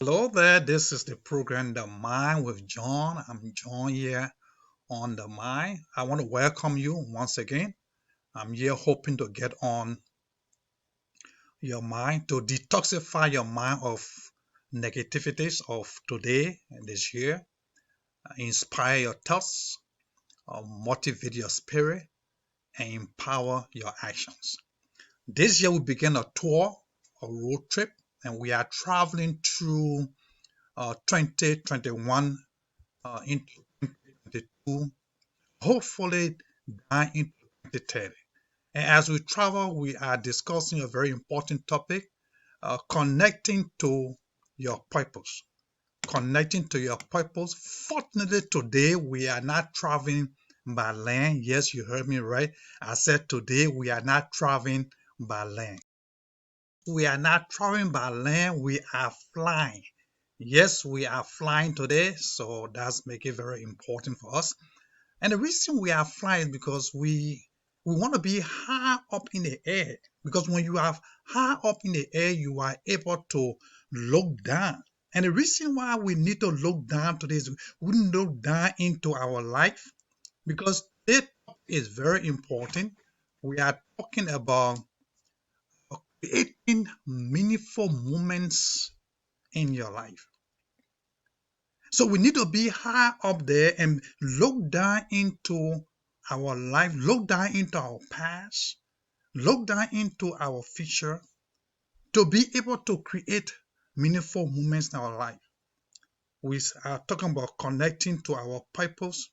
Hello there, this is the program The Mind with John. I'm John here on The Mind. I want to welcome you once again. I'm here hoping to get on your mind, to detoxify your mind of negativities of today and this year, inspire your thoughts, motivate your spirit, and empower your actions. This year we begin a tour, a road trip, and we are traveling through 2021 into 2022, hopefully down into 2030. And as we travel, we are discussing a very important topic, connecting to your purpose. Connecting to your purpose. Fortunately, today we are not traveling by land. Yes, you heard me right. I said today we are not traveling by land. We are not traveling by land, we are flying. Yes, we are flying today, so that's make it very important for us. And the reason we are flying is because we want to be high up in the air. Because when you are high up in the air, you are able to look down. And the reason why we need to look down to this, we look down into our life because this is very important. We are talking about creating meaningful moments in your life. So we need to be high up there and look down into our life, look down into our past, look down into our future to be able to create meaningful moments in our life. We are talking about connecting to our purpose.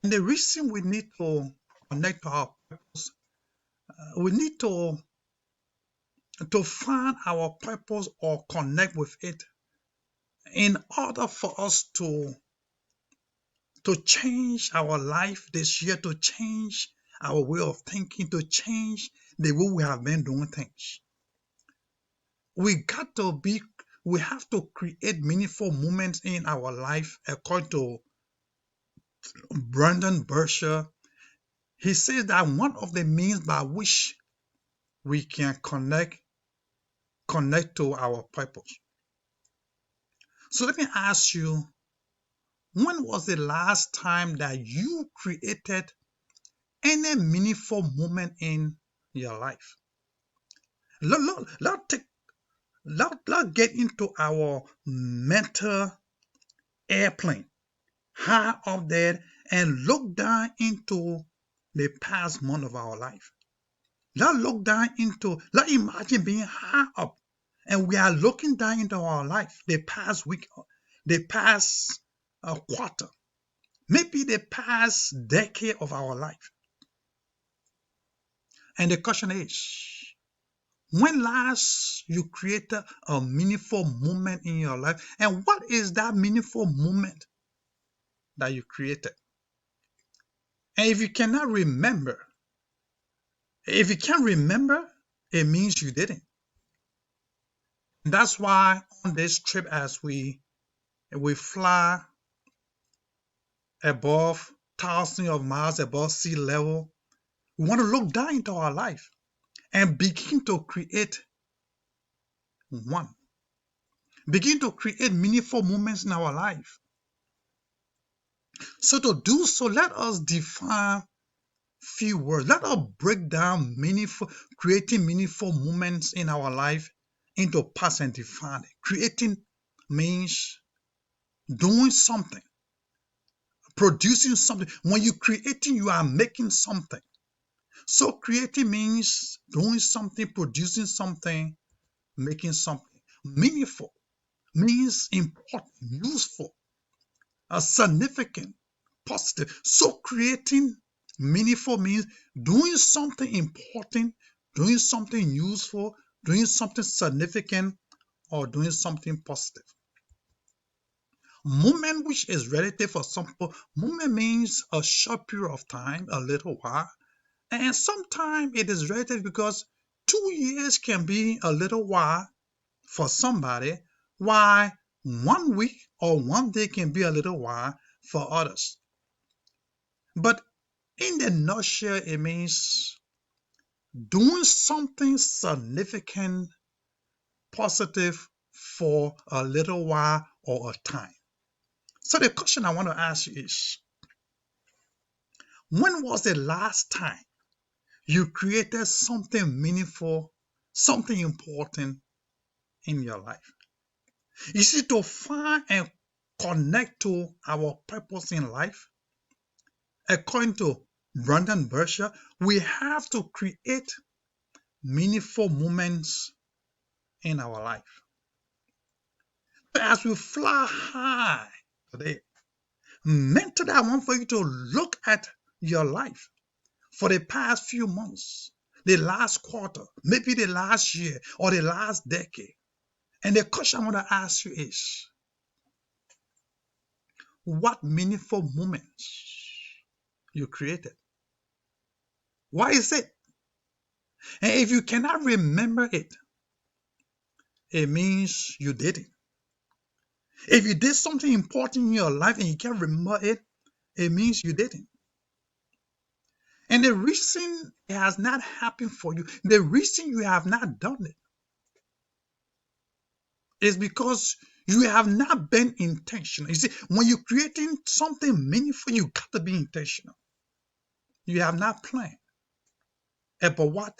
And the reason we need to connect to our purpose, we need to find our purpose or connect with it in order for us to change our life this year, to change our way of thinking, to change the way we have been doing things. We got to be, we have to create meaningful moments in our life, according to Brandon Burchell. He says that one of the means by which we can connect to our purpose. So let me ask you, when was the last time that you created any meaningful moment in your life? Let's get into our mental airplane high up there and look down into the past month of our life. Let's imagine being high up and we are looking down into our life, the past week, the past quarter, maybe the past decade of our life. And the question is, when last you created a meaningful moment in your life, and what is that meaningful moment that you created? And if you can't remember, it means you didn't. And that's why on this trip, as we fly above thousands of miles above sea level, we want to look down into our life and begin to create one. Begin to create meaningful moments in our life. So to do so, let us define few words. Let us break down creating meaningful moments in our life into parts and define it. Creating means doing something, producing something. When you're creating, you are making something. So creating means doing something, producing something, making something. Meaningful means important, useful, significant, positive. So creating meaningful means doing something important, doing something useful, doing something significant, or doing something positive. Moment, which is relative for some people, moment means a short period of time, a little while. And sometimes it is relative because 2 years can be a little while for somebody, while 1 week or 1 day can be a little while for others. But in the nutshell, it means doing something significant, positive for a little while or a time. So the question I want to ask you is, when was the last time you created something meaningful, something important in your life? You see, to find and connect to our purpose in life, according to Brandon Burchard, we have to create meaningful moments in our life. As we fly high today, mentally, I want for you to look at your life for the past few months, the last quarter, maybe the last year or the last decade. And the question I want to ask you is, what meaningful moments you created? Why is it? And if you cannot remember it, it means you didn't. If you did something important in your life and you can't remember it, it means you didn't. And the reason it has not happened for you, the reason you have not done it, is because you have not been intentional. You see, when you're creating something meaningful, you got to be intentional. You have not planned about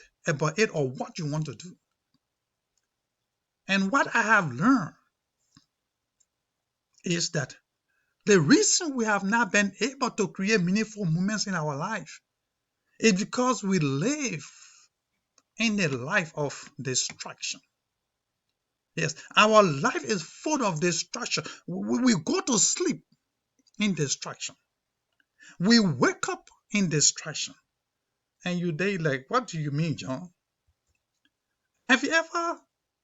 it or what you want to do. And what I have learned is that the reason we have not been able to create meaningful moments in our life is because we live in a life of distraction. Yes, our life is full of distraction. We go to sleep in distraction. We wake up in distraction. And you day like, what do you mean, John? Have you ever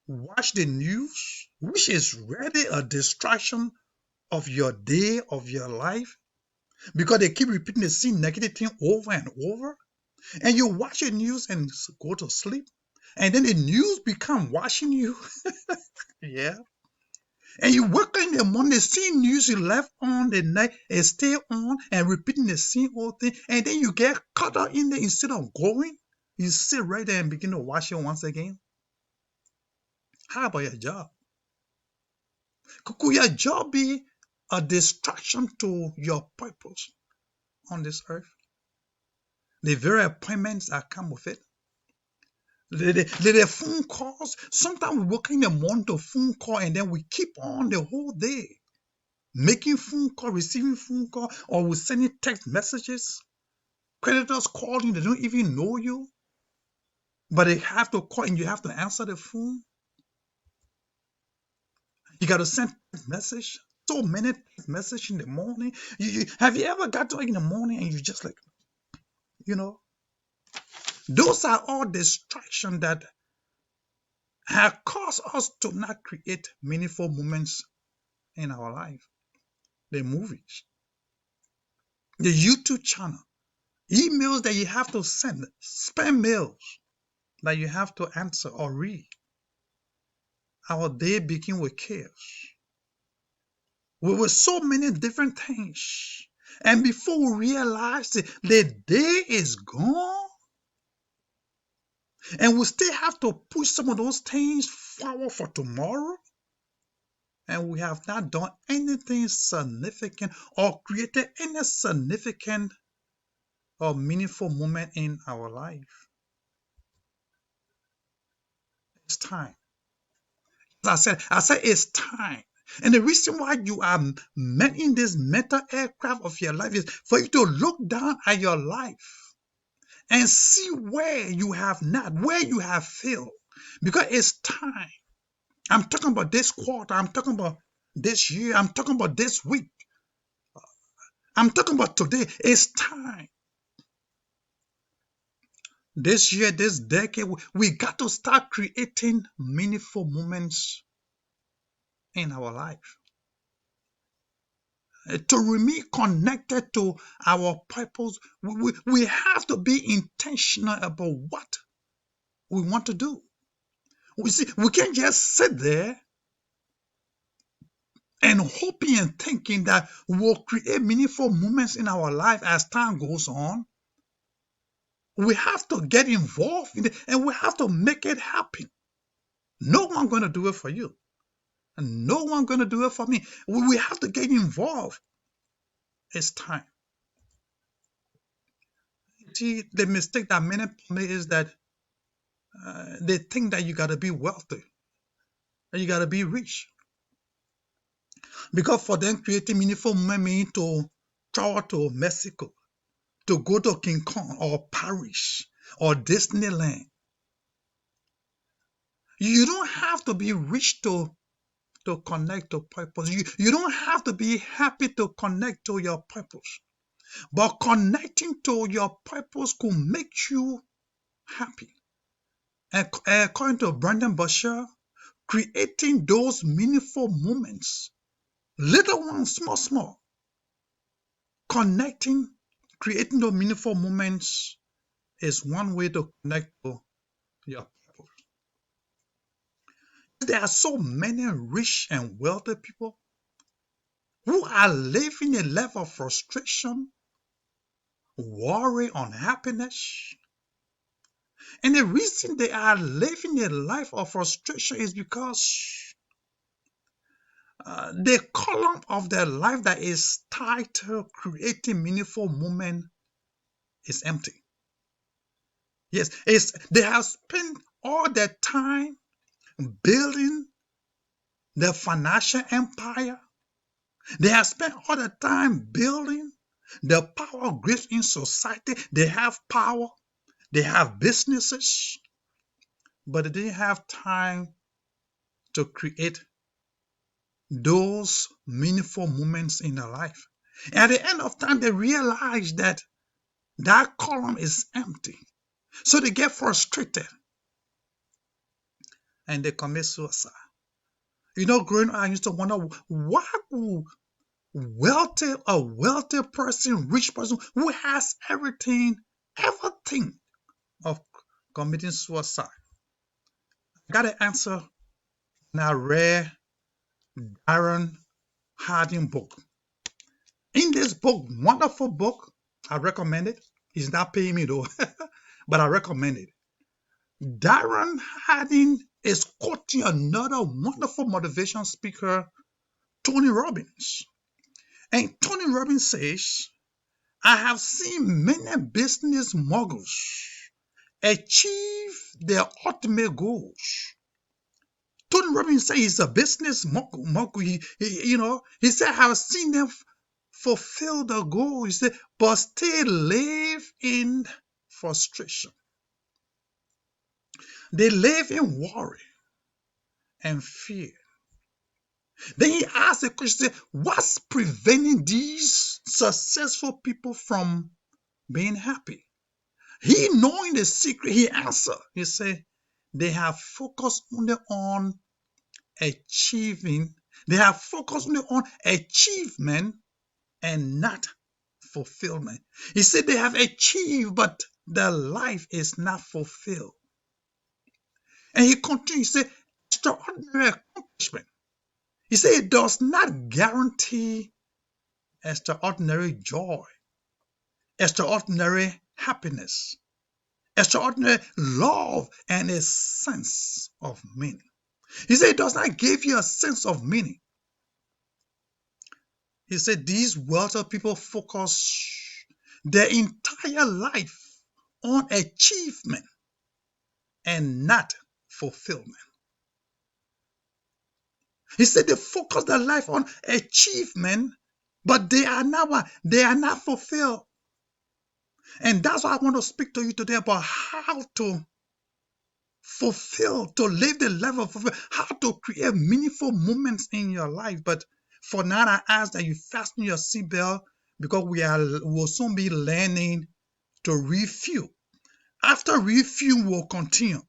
watched the news, which is really a distraction of your day, of your life? Because they keep repeating the same negative thing over and over. And you watch the news and go to sleep. And then the news become watching you. Yeah. And you wake up in the morning, the same news you left on the night and stay on and repeating the same old thing. And then you get caught up in there instead of going. You sit right there and begin to watch it once again. How about your job? Could your job be a distraction to your purpose on this earth? The very appointments that come with it. The phone calls. Sometimes we work in the morning to phone call and then we keep on the whole day. Making phone call, receiving phone call, or we sending text messages. Creditors calling, they don't even know you. But they have to call and you have to answer the phone. You got to send text message. So many text messages in the morning. Have you ever got to in the morning and you just like, those are all distractions that have caused us to not create meaningful moments in our life. The movies, the YouTube channel, emails that you have to send, spam mails that you have to answer or read. Our day begins with chaos. With so many different things. And before we realize it, the day is gone. And we still have to push some of those things forward for tomorrow. And we have not done anything significant or created any significant or meaningful moment in our life. It's time. As I said it's time. And the reason why you are in this mental aircraft of your life is for you to look down at your life and see where you have failed. Because it's time. I'm talking about this quarter. I'm talking about this year. I'm talking about this week. I'm talking about today. It's time. This year, this decade, we got to start creating meaningful moments in our life. To remain connected to our purpose, we have to be intentional about what we want to do. We can't just sit there and hoping and thinking that we'll create meaningful moments in our life as time goes on. We have to get involved in it and we have to make it happen. No one's going to do it for you. And no one gonna do it for me. We have to get involved. It's time. See, the mistake that many people make is that they think that you gotta be wealthy, that you gotta be rich, because for them creating meaningful moment means to travel to Mexico, to go to King Kong or Paris or Disneyland. You don't have to be rich to connect to purpose. You don't have to be happy to connect to your purpose. But connecting to your purpose could make you happy. And according to Brandon Busher, creating those meaningful moments, little ones, small, small, connecting, creating those meaningful moments is one way to connect to your purpose. There are so many rich and wealthy people who are living a life of frustration, worry, unhappiness. And the reason they are living a life of frustration is because the column of their life that is titled creating meaningful moment is empty. Yes, they have spent all their time building their financial empire. They have spent all the time building the power grips in society. They have power, they have businesses, but they didn't have time to create those meaningful moments in their life. At the end of time, they realize that that column is empty. So they get frustrated and they commit suicide. Growing up, I used to wonder why would a wealthy person, rich person who has everything, ever think of committing suicide? I got an answer when I read Darren Harding book. In this book, wonderful book, I recommend it. He's not paying me though, but I recommend it. Darren Harding is quoting another wonderful motivation speaker, Tony Robbins. And Tony Robbins says, I have seen many business moguls achieve their ultimate goals. Tony Robbins says he's a business mogul. He said, I have seen them fulfill the goal, he said, but still live in frustration. They live in worry and fear. Then he asked the question, what's preventing these successful people from being happy? He, knowing the secret, he answered. He said, they have focused only on achieving. They have focused only on achievement and not fulfillment. He said they have achieved, but their life is not fulfilled. And he continued, he said, extraordinary accomplishment. He said it does not guarantee extraordinary joy, extraordinary happiness, extraordinary love, and a sense of meaning. He said it does not give you a sense of meaning. He said these wealthy people focus their entire life on achievement and not fulfillment. He said they focus their life on achievement, but they are not fulfilled. And that's why I want to speak to you today about how to fulfill, to live the life of fulfill, how to create meaningful moments in your life. But for now, I ask that you fasten your seatbelt because we'll soon be learning to refuel. After refuel, we'll continue.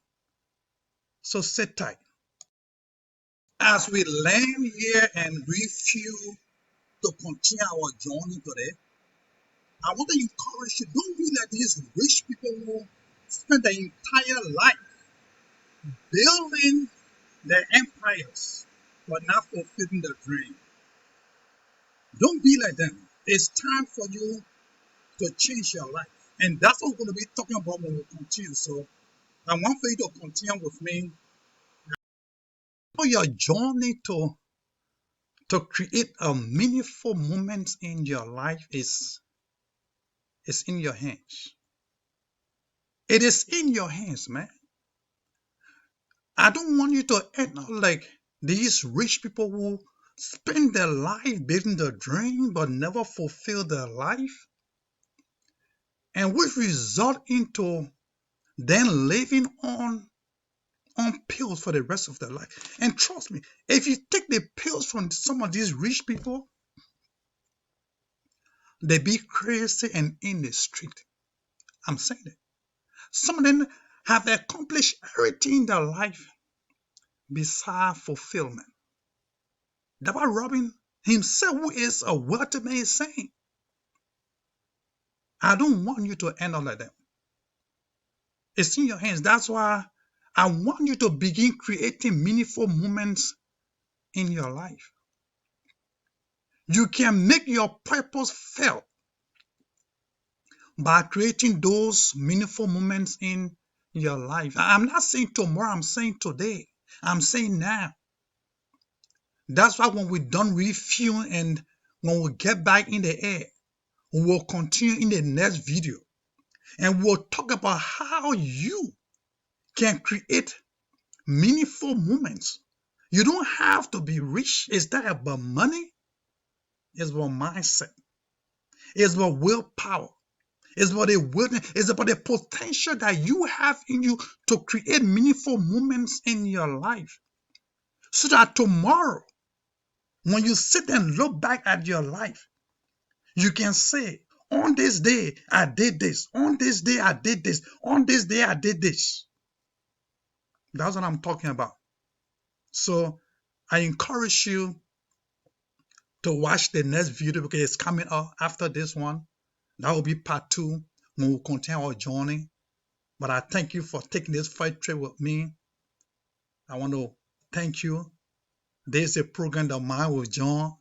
So sit tight. As we learn here and refuel to continue our journey today, I want to encourage you, don't be like these rich people who spend their entire life building their empires but not fulfilling their dream. Don't be like them. It's time for you to change your life. And that's what we're going to be talking about when we continue. So I want for you to continue with me. for your journey to create a meaningful moment in your life is in your hands. It is in your hands, man. I don't want you to end up like these rich people who spend their life building their dream but never fulfill their life, and which result into them living on pills for the rest of their life. And trust me, if you take the pills from some of these rich people, they be crazy and in the street. I'm saying it. Some of them have accomplished everything in their life beside fulfillment. That's what Robin himself, who is a wealthy man, is saying. I don't want you to end up like that. It's in your hands. That's why I want you to begin creating meaningful moments in your life. You can make your purpose felt by creating those meaningful moments in your life. I'm not saying tomorrow, I'm saying today. I'm saying now. That's why when we're done reviewing and when we get back in the air, we will continue in the next video and we'll talk about how you can create meaningful moments. You don't have to be rich. It's not about money. It's about mindset. It's about willpower. It's about it's about the potential that you have in you to create meaningful moments in your life. So that tomorrow, when you sit and look back at your life, you can say, on this day, I did this. On this day, I did this. On this day, I did this. That's what I'm talking about. So I encourage you to watch the next video because it's coming up after this one. That will be part 2 when we continue our journey. But I thank you for taking this first trip with me. I want to thank you. There's a program, The Mind with John,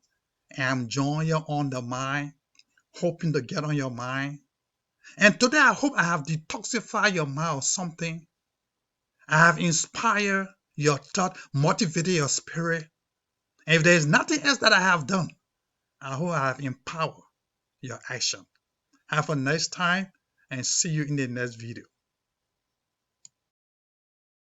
and I'm John here on The Mind, hoping to get on your mind. And today I hope I have detoxified your mind or something. I have inspired your thought, motivated your spirit. And if there is nothing else that I have done, I hope I have empowered your action. Have a nice time and see you in the next video.